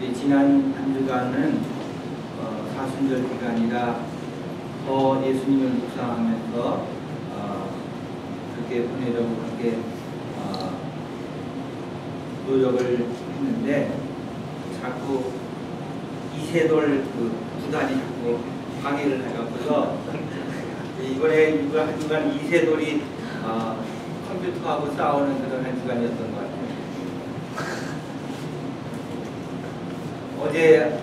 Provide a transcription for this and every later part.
지난 한 주간은 사순절 기간이라 더 예수님을 묵상하면서 그렇게 보내려고 그렇게 노력을 했는데 자꾸 이세돌 그 구단이 자꾸 방해를 해갖고서 이번에 한 주간 이세돌이 컴퓨터하고 싸우는 그런 한 주간이었던 것 같아요. 어제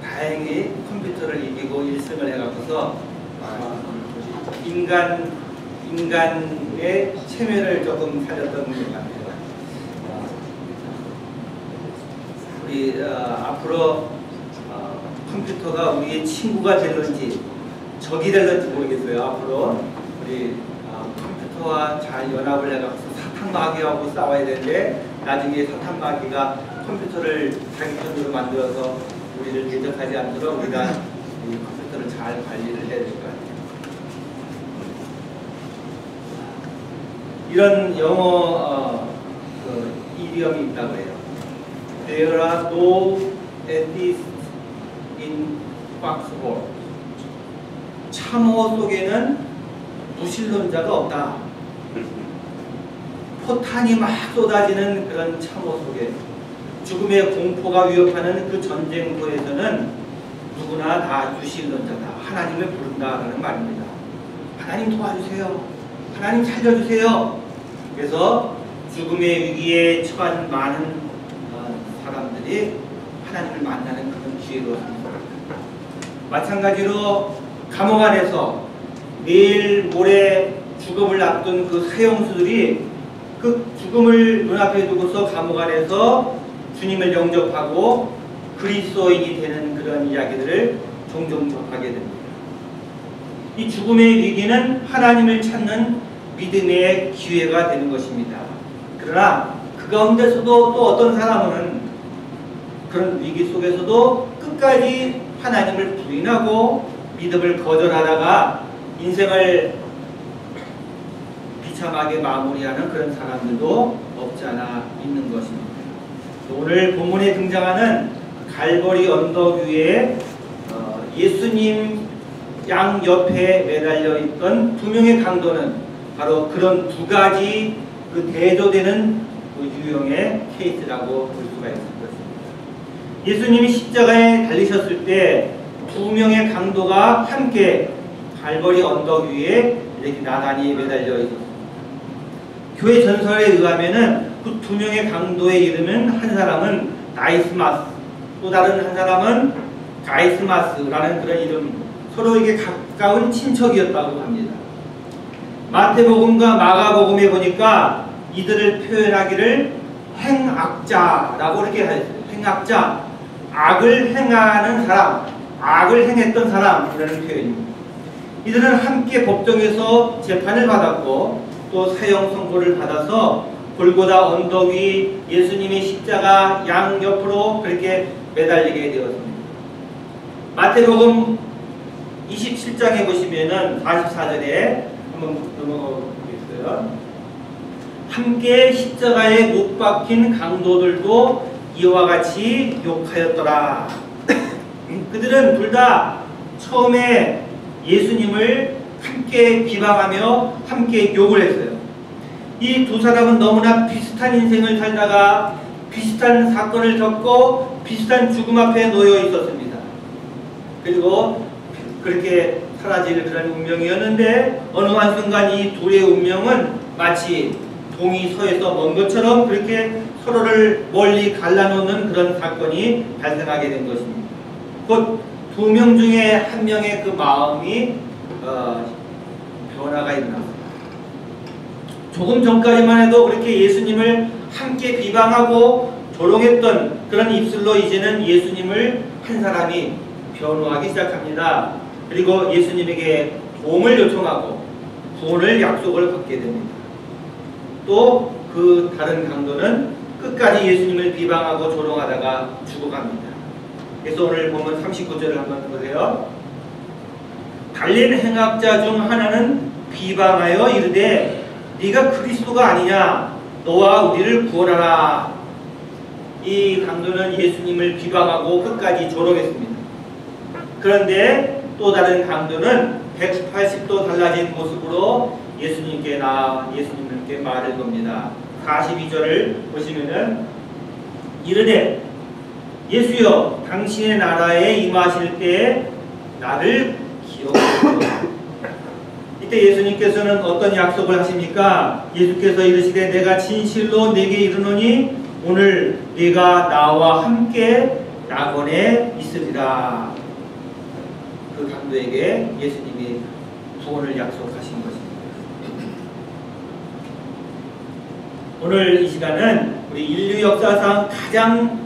다행히 컴퓨터를 이기고 1승을 해갖고서 인간의 체면을 조금 살렸던 것 같아요. 우리 앞으로 컴퓨터가 우리의 친구가 될런지 적이 될런지 모르겠어요. 앞으로 우리 컴퓨터와 잘 연합을 해서 사탕마귀하고 싸워야 되는데 나중에 사탕마귀가 컴퓨터를 자기 편으로 만들어서 우리를 대적하지 않도록 우리가 이 컴퓨터를 잘 관리를 해야 될 것 같아요. 이런 영어 이디엄이 있다고 해요. There are no atheists in foxhole. 참호 속에는 무신론자가 없다. 포탄이 막 쏟아지는 그런 참호 속에 죽음의 공포가 위협하는 그 전쟁터에서는 누구나 다 유신론자다. 하나님을 부른다라는 말입니다. 하나님 도와주세요. 하나님 살려주세요. 그래서 죽음의 위기에 처한 많은 사람들이 하나님을 만나는 그런 기회로 합니다. 마찬가지로 감옥 안에서 내일 모레 죽음을 앞둔 그 사형수들이 그 죽음을 눈앞에 두고서 감옥 안에서 주님을 영접하고 그리스도인이 되는 그런 이야기들을 종종 접하게 됩니다. 이 죽음의 위기는 하나님을 찾는 믿음의 기회가 되는 것입니다. 그러나 그 가운데서도 또 어떤 사람은 그런 위기 속에서도 끝까지 하나님을 부인하고 믿음을 거절하다가 인생을 비참하게 마무리하는 그런 사람들도 없지 않아 있는 것입니다. 오늘 본문에 등장하는 갈보리 언덕 위에 예수님 양 옆에 매달려 있던 두 명의 강도는 바로 그런 두 가지 그 대조되는 그 유형의 케이스라고 볼 수가 있을 것입니다. 예수님이 십자가에 달리셨을 때 두 명의 강도가 함께 갈보리 언덕 위에 이렇게 나란히 매달려 있었습니다. 교회 전설에 의하면은 그 두 명의 강도의 이름은 한 사람은 나이스마스, 또 다른 한 사람은 가이스마스라는 그런 이름, 서로에게 가까운 친척이었다고 합니다. 마태복음과 마가복음에 보니까 이들을 표현하기를 행악자라고 이렇게 하였어요. 행악자, 악을 행하는 사람, 악을 행했던 사람이라는 표현입니다. 이들은 함께 법정에서 재판을 받았고 또 사형 선고를 받아서 골고다 언덕 위 예수님의 십자가 양옆으로 그렇게 매달리게 되었습니다. 마태복음 27장에 보시면은 44절에 한번 넘어가 보겠어요. 함께 십자가에 못 박힌 강도들도 이와 같이 욕하였더라. 그들은 둘 다 처음에 예수님을 함께 비방하며 함께 욕을 했어요. 이 두 사람은 너무나 비슷한 인생을 살다가 비슷한 사건을 겪고 비슷한 죽음 앞에 놓여 있었습니다. 그리고 그렇게 사라질 그런 운명이었는데 어느 한순간 이 둘의 운명은 마치 동이 서에서 먼 것처럼 그렇게 서로를 멀리 갈라놓는 그런 사건이 발생하게 된 것입니다. 곧 두 명 중에 한 명의 그 마음이 변화가 일어났습니다. 조금 전까지만 해도 그렇게 예수님을 함께 비방하고 조롱했던 그런 입술로 이제는 예수님을 한 사람이 변호하기 시작합니다. 그리고 예수님에게 도움을 요청하고 구원을 약속을 받게 됩니다. 또 그 다른 강도는 끝까지 예수님을 비방하고 조롱하다가 죽어갑니다. 그래서 오늘 보면 39절을 한번 보세요. 달린 행악자 중 하나는 비방하여 이르되 네가 그리스도가 아니냐, 너와 우리를 구원하라. 이 강도는 예수님을 비방하고 끝까지 조롱했습니다. 그런데 또 다른 강도는 180도 달라진 모습으로 예수님께 말을 겁니다. 42절을 보시면은 이르되 예수여 당신의 나라에 임하실 때 나를 기억하소서. 이때 예수님께서는 어떤 약속을 하십니까? 예수께서 이르시되 내가 진실로 내게 이르노니 오늘 네가 나와 함께 낙원에 있으리라. 그 강도에게 예수님이 구원을 약속하신 것입니다. 오늘 이 시간은 우리 인류 역사상 가장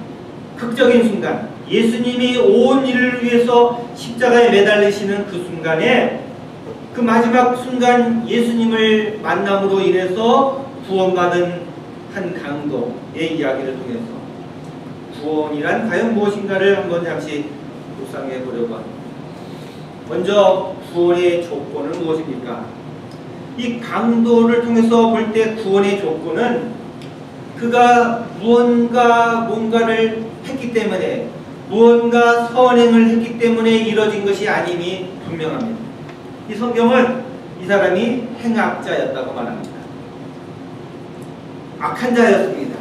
극적인 순간, 예수님이 온 인류를 위해서 십자가에 매달리시는 그 순간에, 그 마지막 순간 예수님을 만남으로 인해서 구원받은 한 강도의 이야기를 통해서 구원이란 과연 무엇인가를 한번 잠시 묵상해 보려고 합니다. 먼저 구원의 조건은 무엇입니까? 이 강도를 통해서 볼 때 구원의 조건은 그가 뭔가를 했기 때문에, 무언가 선행을 했기 때문에 이뤄진 것이 아님이 분명합니다. 이 성경은 이 사람이 행악자였다고 말합니다. 악한 자였습니다.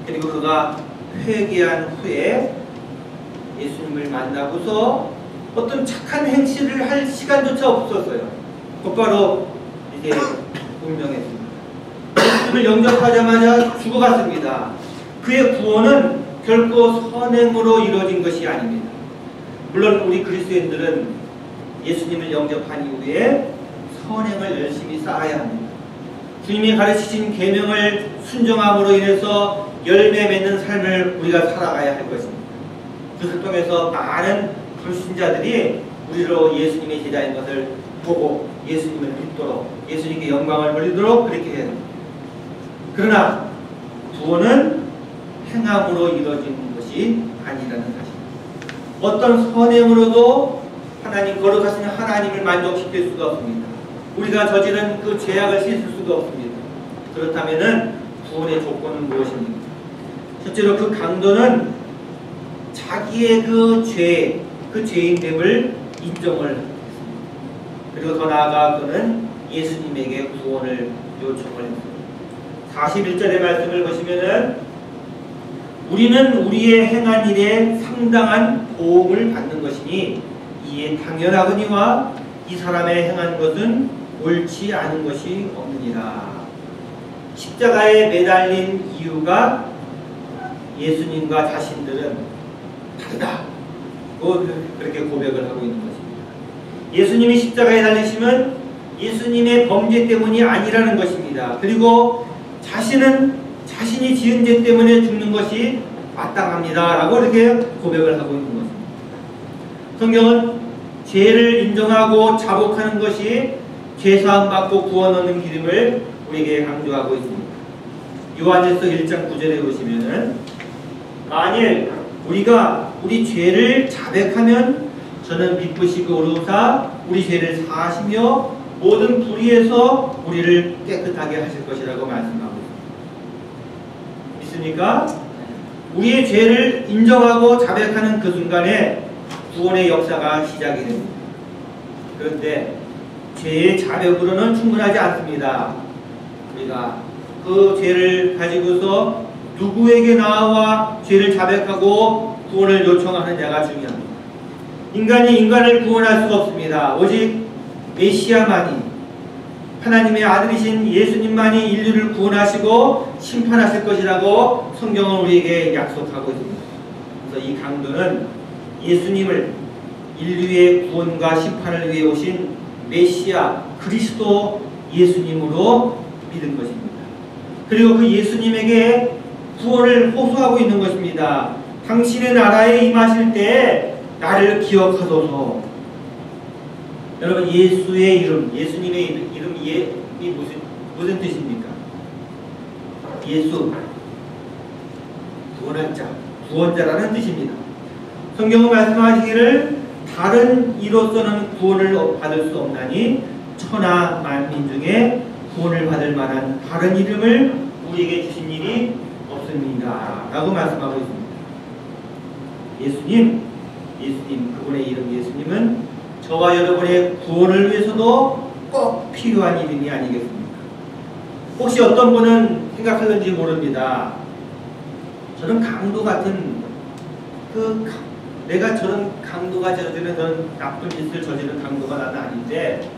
그리고 그가 회개한 후에 예수님을 만나고서 어떤 착한 행실을 할 시간조차 없었어요. 곧바로 이제 운명했습니다. 예수님을 영접하자마자 죽어갔습니다. 그의 구원은 결코 선행으로 이루어진 것이 아닙니다. 물론 우리 그리스도인들은 예수님을 영접한 이후에 선행을 열심히 쌓아야 합니다. 주님이 가르치신 계명을 순종함으로 인해서 열매 맺는 삶을 우리가 살아가야 할 것입니다. 그것을 통해서 많은 불신자들이 우리로 예수님의 제자인 것을 보고 예수님을 믿도록, 예수님께 영광을 돌리도록 그렇게 해야 합니다. 그러나 구원은 행함으로 이루어진 것이 아니라는 사실. 어떤 선행으로도 하나님, 거룩하신 하나님을 만족시킬 수가 없습니다. 우리가 저지른 그 죄악을 씻을 수가 없습니다. 그렇다면은 구원의 조건은 무엇입니까? 첫째로 그 강도는 자기의 그 죄인됨을 인정을 했습니다. 그리고 더 나아가 그는 예수님에게 구원을 요청을 했습니다. 41절의 말씀을 보시면은 우리는 우리의 행한 일에 상당한 보응을 받는 것이니 이에 당연하거니와 이 사람의 행한 것은 옳지 않은 것이 없느니라. 십자가에 매달린 이유가 예수님과 자신들은 다르다. 그렇게 고백을 하고 있는 것입니다. 예수님이 십자가에 달리시면 예수님의 범죄 때문이 아니라는 것입니다. 그리고 자신이 지은 죄 때문에 죽는 것이 마땅합니다. 라고 이렇게 고백을 하고 있는 것입니다. 성경은 죄를 인정하고 자복하는 것이 죄사함 받고 구원 얻는 길임을 우리에게 강조하고 있습니다. 요한일서 1장 9절에 보시면은 만일 우리가 우리 죄를 자백하면 저는 미쁘시고 의로우사 우리 죄를 사하시며 모든 불의에서 우리를 깨끗하게 하실 것이라고 말씀하고 있습니다. 믿습니까? 우리의 죄를 인정하고 자백하는 그 순간에 구원의 역사가 시작이 됩니다. 그런데 죄의 자백으로는 충분하지 않습니다. 우리가 그 죄를 가지고서 누구에게 나와 죄를 자백하고 구원을 요청하느냐가 중요합니다. 인간이 인간을 구원할 수가 없습니다. 오직 메시아만이, 하나님의 아들이신 예수님만이 인류를 구원하시고 심판하실 것이라고 성경은 우리에게 약속하고 있습니다. 그래서 이 강도는 예수님을 인류의 구원과 심판을 위해 오신 메시아 그리스도 예수님으로 믿은 것입니다. 그리고 그 예수님에게 구원을 호소하고 있는 것입니다. 당신의 나라에 임하실 때 나를 기억하소서. 여러분, 예수의 이름, 예수님의 이름이 무슨 뜻입니까? 예수, 구원할 자, 구원자라는 뜻입니다. 성경은 말씀하시기를 다른 이로서는 구원을 받을 수 없나니 천하 만민 중에 구원을 받을 만한 다른 이름을 우리에게 주신 일이 없으니 없습니다 라고 말씀하고 있습니다. 예수님 그분의 이름 예수님은 저와 여러분의 구원을 위해서도 꼭 필요한 이름이 아니겠습니까? 혹시 어떤 분은 생각하는지 모릅니다. 저는 강도 같은 내가 저런 강도가 저지르는 그런 나쁜 짓을 저지르는 강도가 나는 아닌데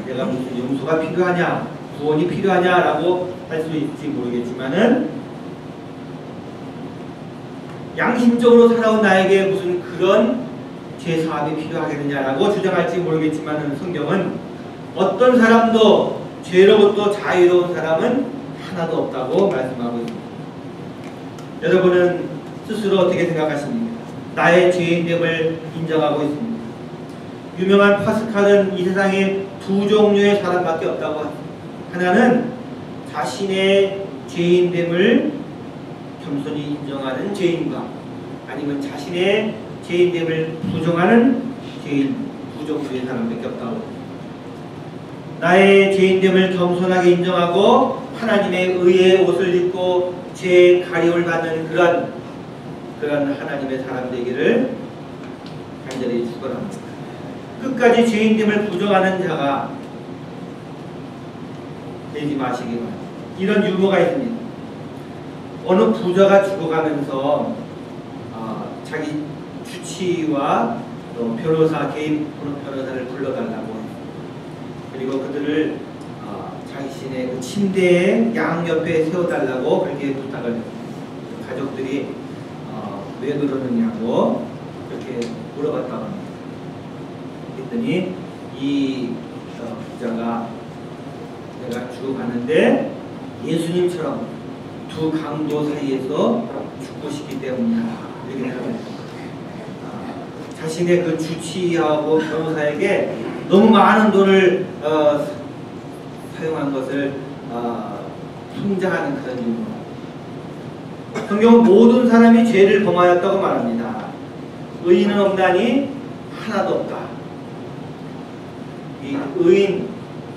내가 무슨 용서가 필요하냐 구원이 필요하냐라고 할 수 있을지 모르겠지만은 양심적으로 살아온 나에게 무슨 그런 죄사함이 필요하겠느냐라고 주장할지 모르겠지만은 성경은 어떤 사람도 죄로부터 자유로운 사람은 하나도 없다고 말씀하고 있습니다. 여러분은 스스로 어떻게 생각하십니까? 나의 죄인됨을 인정하고 있습니다. 유명한 파스칼은 이 세상에 두 종류의 사람밖에 없다고 합니다. 하나는 자신의 죄인됨을 겸손히 인정하는 죄인과 아니면 자신의 죄인됨을 부정하는 죄인 두 종류의 사람밖에 없다고 합니다. 나의 죄인됨을 겸손하게 인정하고 하나님의 의의 옷을 입고 죄의 가리움을 받는 그런 하나님의 사람 되기를 간절히 축원합니다. 끝까지 죄인됨을 부정하는 자가 되지 마시기 바랍니다. 이런 유머가 있습니다. 어느 부자가 죽어가면서 자기 주치의와 또 변호사, 개인 변호사를 불러달라고 해요. 그리고 그들을 자신의 그 침대의 양옆에 세워달라고 그렇게 부탁을 했습니다. 가족들이 왜 그러느냐고 이렇게 물어봤다고 합니다. 그랬더니 이 부자가 내가 죽어가는데 예수님처럼 두 강도 사이에서 죽고 싶기 때문이다. 이렇게 생각합니다. 자신의 그 주치의하고 변호사에게 너무 많은 돈을 사용한 것을 풍자하는 그런 이유입니다. 성경은 모든 사람이 죄를 범하였다고 말합니다. 의인은 없나니 하나도 없다. 이 의인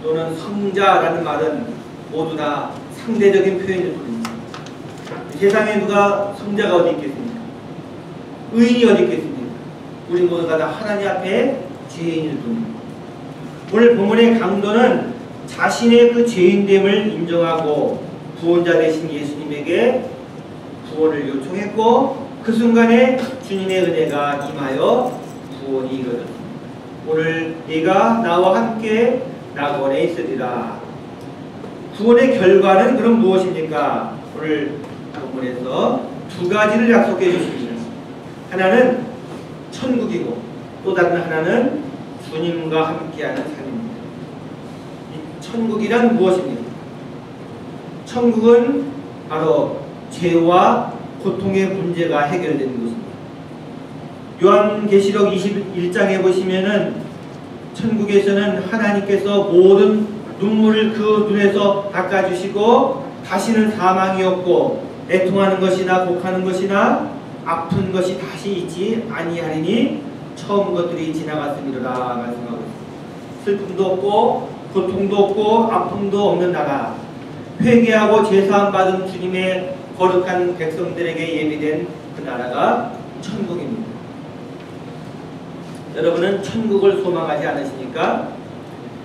또는 성자라는 말은 모두 다 상대적인 표현일 뿐입니다. 세상에 누가 성자가 어디 있겠습니까? 의인이 어디 있겠습니까? 우리 모두가 다 하나님 앞에 죄인일 뿐입니다. 오늘 본문의 강도는 자신의 그 죄인됨을 인정하고 구원자 되신 예수님에게 구원을 요청했고 그 순간에 주님의 은혜가 임하여 구원이 이루어졌습니다. 오늘 네가 나와 함께 낙원에 있으리라. 구원의 결과는 그럼 무엇입니까? 오늘 본문에서 두 가지를 약속해 주십니다. 하나는 천국이고 또 다른 하나는 주님과 함께하는 삶입니다. 이 천국이란 무엇입니까? 천국은 바로 죄와 고통의 문제가 해결되는 것입니다. 요한계시록 21장에 보시면은 천국에서는 하나님께서 모든 눈물을 그 눈에서 닦아주시고 다시는 사망이 없고 애통하는 것이나 곡하는 것이나 아픈 것이 다시 있지 아니하리니 처음 것들이 지나갔음이로라 말씀하고 있습니다. 슬픔도 없고 고통도 없고 아픔도 없는 나라, 회개하고 제사함 받은 주님의 거룩한 백성들에게 예비된 그 나라가 천국입니다. 여러분은 천국을 소망하지 않으십니까?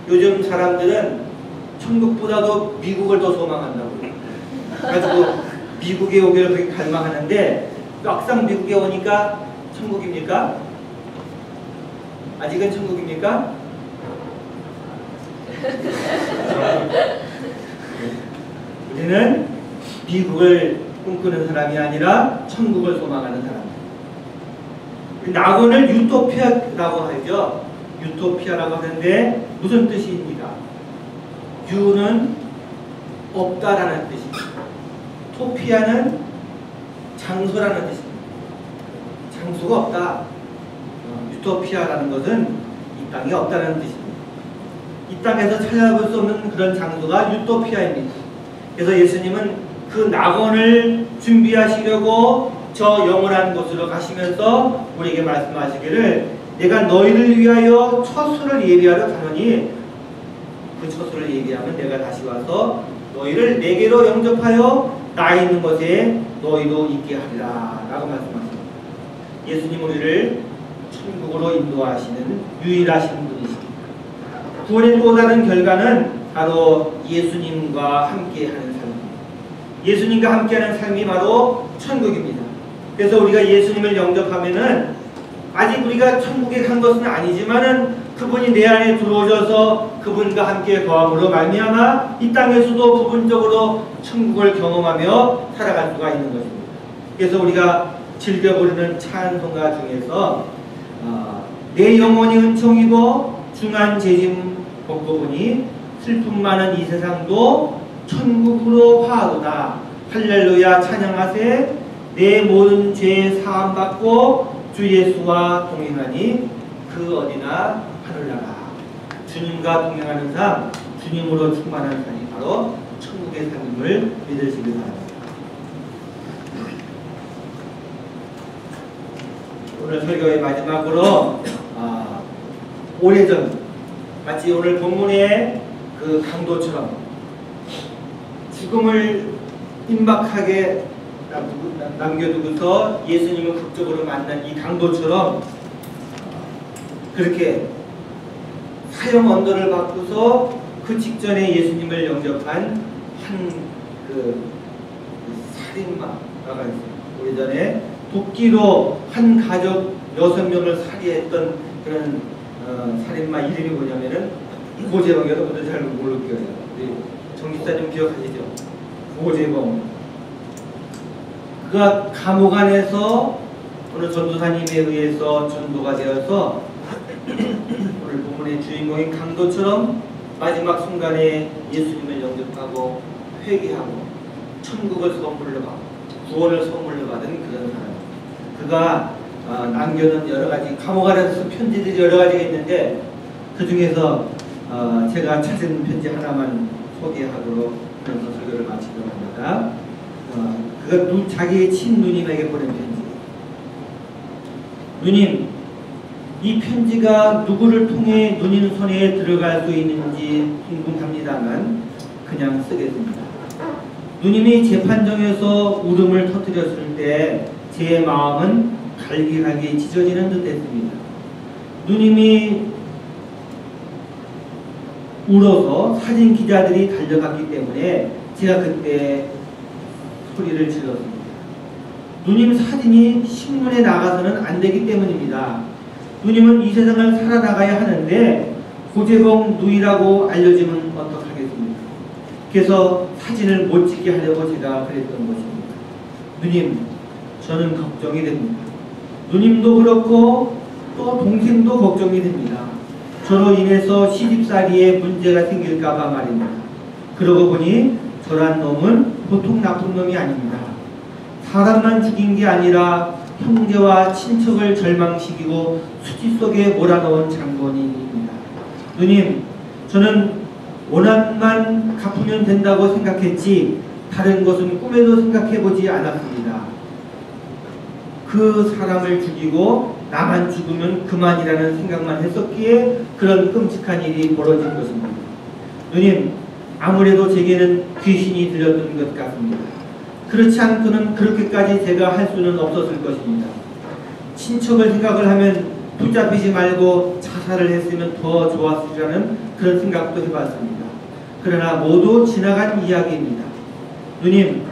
요즘 사람들은 천국보다도 미국을 더 소망한다고 그래가지고 미국에 오기를 그렇게 갈망하는데 막상 미국에 오니까 천국입니까? 아직은 천국입니까? 우리는 미국을 꿈꾸는 사람이 아니라 천국을 소망하는 사람. 낙원을 유토피아라고 하죠. 유토피아라고 하는데 무슨 뜻입니까? 유는 없다라는 뜻입니다. 토피아는 장소라는 뜻입니다. 장소가 없다. 유토피아라는 것은 이 땅에 없다는 뜻입니다. 이 땅에서 찾아볼 수 없는 그런 장소가 유토피아입니다. 그래서 예수님은 그 낙원을 준비하시려고 저 영원한 곳으로 가시면서 우리에게 말씀하시기를 내가 너희를 위하여 처소를 예비하러 가노니 그 처소를 예비하면 내가 다시 와서 너희를 내게로 영접하여 나 있는 곳에 너희도 있게 하리라 라고 말씀하십니다. 예수님 우리를 천국으로 인도하시는 유일하신 분이십니다. 구원의 또 다른 결과는 바로 예수님과 함께하는 삶입니다. 예수님과 함께하는 삶이 바로 천국입니다. 그래서 우리가 예수님을 영접하면은 아직 우리가 천국에 간 것은 아니지만은 그분이 내 안에 들어오셔서 그분과 함께 거함으로 말미암아 이 땅에서도 부분적으로 천국을 경험하며 살아갈 수가 있는 것입니다. 그래서 우리가 즐겨 부르는 찬송가 중에서 내 영혼이 은총이고 중한 재짐 벗고 보니 슬픔 많은 이 세상도 천국으로 화하도다. 할렐루야 찬양하세. 내 모든 죄 사함 받고 주 예수와 동행하니 그 어디나 하늘나라. 주님과 동행하는 삶, 주님으로 충만한 삶이 바로 천국의 삶임을 믿으시기 바랍니다. 오늘 설교의 마지막으로 오래전 마치 오늘 본문의 그 강도처럼 죽음을 임박하게 남겨두고서 예수님을 극적으로 만난 이 강도처럼 그렇게 사형 언도를 받고서 그 직전에 예수님을 영접한 한 그 살인마가 있어요. 오래전에 도끼로 한 가족 6명을 살해했던 그런 살인마 이름이 뭐냐면은 고재봉. 여러분들 잘 모를 거예요. 정 집사님 기억하시죠? 고재봉. 그가 감옥 안에서 어느 전도사님에 의해서 전도가 되어서 오늘 본문의 주인공인 강도처럼 마지막 순간에 예수님을 영접하고 회개하고 천국을 선물로 받고 구원을 선물로 받은 그런 사람. 그가 남겨놓은 여러 가지 감옥 안에서 편지들이 여러 가지가 있는데 그 중에서 제가 찾은 편지 하나만 소개하도록 하면서 설교를 마치도록 합니다. 그가 자기의 친누님에게 보낸 편지. 누님, 이 편지가 누구를 통해 누님 손에 들어갈 수 있는지 궁금합니다만 그냥 쓰겠습니다. 누님이 재판정에서 울음을 터뜨렸을 때 제 마음은 갈기갈기 찢어지는 듯 했습니다. 누님이 울어서 사진 기자들이 달려갔기 때문에 제가 그때 소리를 질렀습니다. 누님 사진이 신문에 나가서는 안 되기 때문입니다. 누님은 이 세상을 살아나가야 하는데 고재봉 누이라고 알려지면 어떡하겠습니까? 그래서 사진을 못 찍게 하려고 제가 그랬던 것입니다. 누님, 저는 걱정이 됩니다. 누님도 그렇고 또 동생도 걱정이 됩니다. 저로 인해서 시집살이에 문제가 생길까봐 말입니다. 그러고 보니 저란 놈은 보통 나쁜 놈이 아닙니다. 사람만 죽인 게 아니라 형제와 친척을 절망시키고 수지 속에 몰아넣은 장본인입니다. 누님, 저는 원한만 갚으면 된다고 생각했지 다른 것은 꿈에도 생각해보지 않았습니다. 그 사람을 죽이고 나만 죽으면 그만이라는 생각만 했었기에 그런 끔찍한 일이 벌어진 것입니다. 누님, 아무래도 제게는 귀신이 들렸던 것 같습니다. 그렇지 않고는 그렇게까지 제가 할 수는 없었을 것입니다. 친척을 생각을 하면 붙잡히지 말고 자살을 했으면 더 좋았으리라는 그런 생각도 해봤습니다. 그러나 모두 지나간 이야기입니다. 누님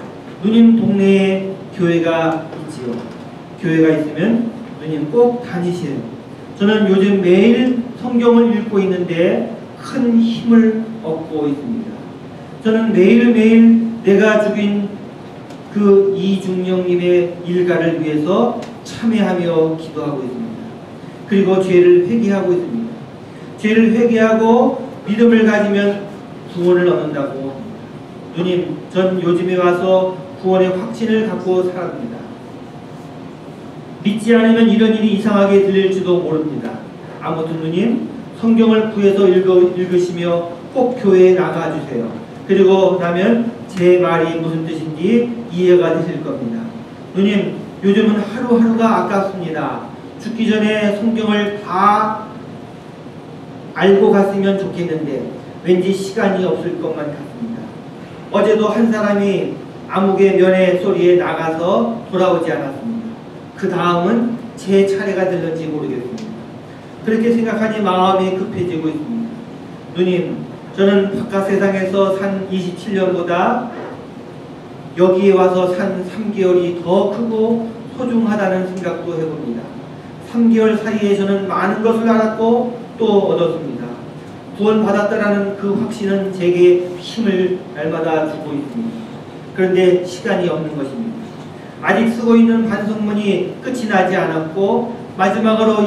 동네에 교회가 있지요. 교회가 있으면 누님 꼭 다니세요. 저는 요즘 매일 성경을 읽고 있는데 큰 힘을 얻고 있습니다. 저는 매일매일 내가 죽인 그 이중령님의 일가를 위해서 참회하며 기도하고 있습니다. 그리고 죄를 회개하고 있습니다. 죄를 회개하고 믿음을 가지면 구원을 얻는다고. 누님, 전 요즘에 와서 구원의 확신을 갖고 살아갑니다. 믿지 않으면 이런 일이 이상하게 들릴지도 모릅니다. 아무튼 누님, 성경을 구해서 읽으시며 꼭 교회에 나가주세요. 그리고 나면 제 말이 무슨 뜻인지 이해가 되실 겁니다. 누님, 요즘은 하루하루가 아깝습니다. 죽기 전에 성경을 다 알고 갔으면 좋겠는데 왠지 시간이 없을 것만 같습니다. 어제도 한 사람이 암흑의 면회 소리에 나가서 돌아오지 않았습니다. 그 다음은 제 차례가 될는지 모르겠습니다. 그렇게 생각하니 마음이 급해지고 있습니다. 누님, 저는 바깥 세상에서 산 27년보다 여기에 와서 산 3개월이 더 크고 소중하다는 생각도 해봅니다. 3개월 사이에 저는 많은 것을 알았고 또 얻었습니다. 구원받았다라는 그 확신은 제게 힘을 날마다 주고 있습니다. 그런데 시간이 없는 것입니다. 아직 쓰고 있는 반성문이 끝이 나지 않았고 마지막으로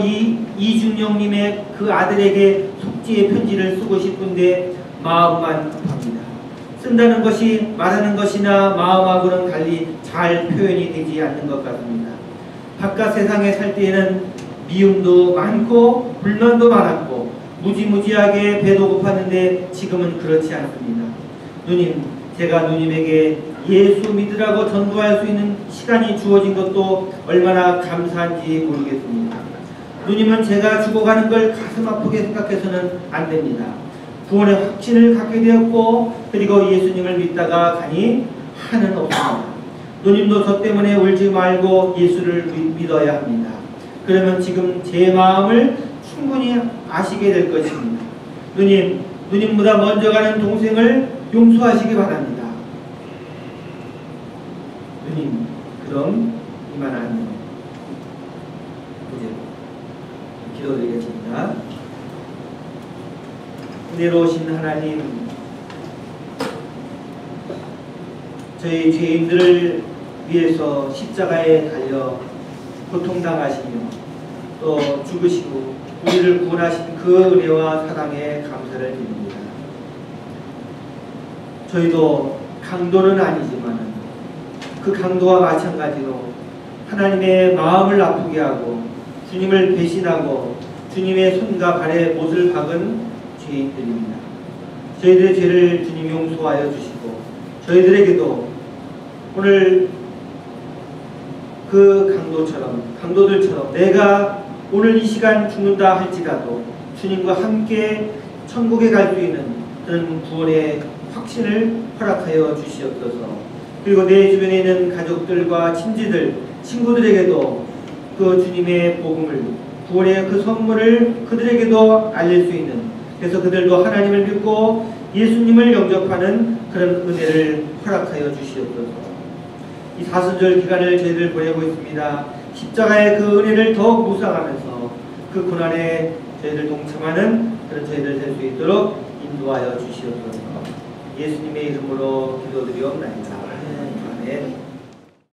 이중영님의 그 아들에게 속지의 편지를 쓰고 싶은데 마음만 급합니다. 쓴다는 것이 말하는 것이나 마음하고는 달리 잘 표현이 되지 않는 것 같습니다. 바깥 세상에 살 때에는 미움도 많고 불만도 많았고 무지무지하게 배도 고팠는데 지금은 그렇지 않습니다. 누님, 제가 누님에게 예수 믿으라고 전도할 수 있는 시간이 주어진 것도 얼마나 감사한지 모르겠습니다. 누님은 제가 죽어가는 걸 가슴 아프게 생각해서는 안 됩니다. 구원의 확신을 갖게 되었고 그리고 예수님을 믿다가 가니 한은 없습니다. 누님도 저 때문에 울지 말고 예수를 믿어야 합니다. 그러면 지금 제 마음을 충분히 아시게 될 것입니다. 누님보다 먼저 가는 동생을 용서하시기 바랍니다. 누님, 그럼 이만한 이제 기도드리겠습니다. 은혜로우신 하나님, 저희 죄인들을 위해서 십자가에 달려 고통당하시며 또 죽으시고 우리를 구원하신 그 은혜와 사랑에 감사를 드립니다. 저희도 강도는 아니지만 그 강도와 마찬가지로 하나님의 마음을 아프게 하고 주님을 배신하고 주님의 손과 발에 못을 박은 죄인들입니다. 저희들의 죄를 주님 용서하여 주시고 저희들에게도 오늘 그 강도들처럼 내가 오늘 이 시간 죽는다 할지라도 주님과 함께 천국에 갈 수 있는 그런 구원의 확신을 허락하여 주시옵소서. 그리고 내 주변에 있는 가족들과 친지들, 친구들에게도 그 주님의 복음을, 구원의 그 선물을 그들에게도 알릴 수 있는, 그래서 그들도 하나님을 믿고 예수님을 영접하는 그런 은혜를 허락하여 주시옵소서. 이 사순절 기간을 저희들 보내고 있습니다. 십자가의 그 은혜를 더욱 묵상하면서 그 고난에 저희들 동참하는 그런 저희들 될 수 있도록 인도하여 주시옵소서. 예수님의 이름으로 기도드리옵나이다. 아멘.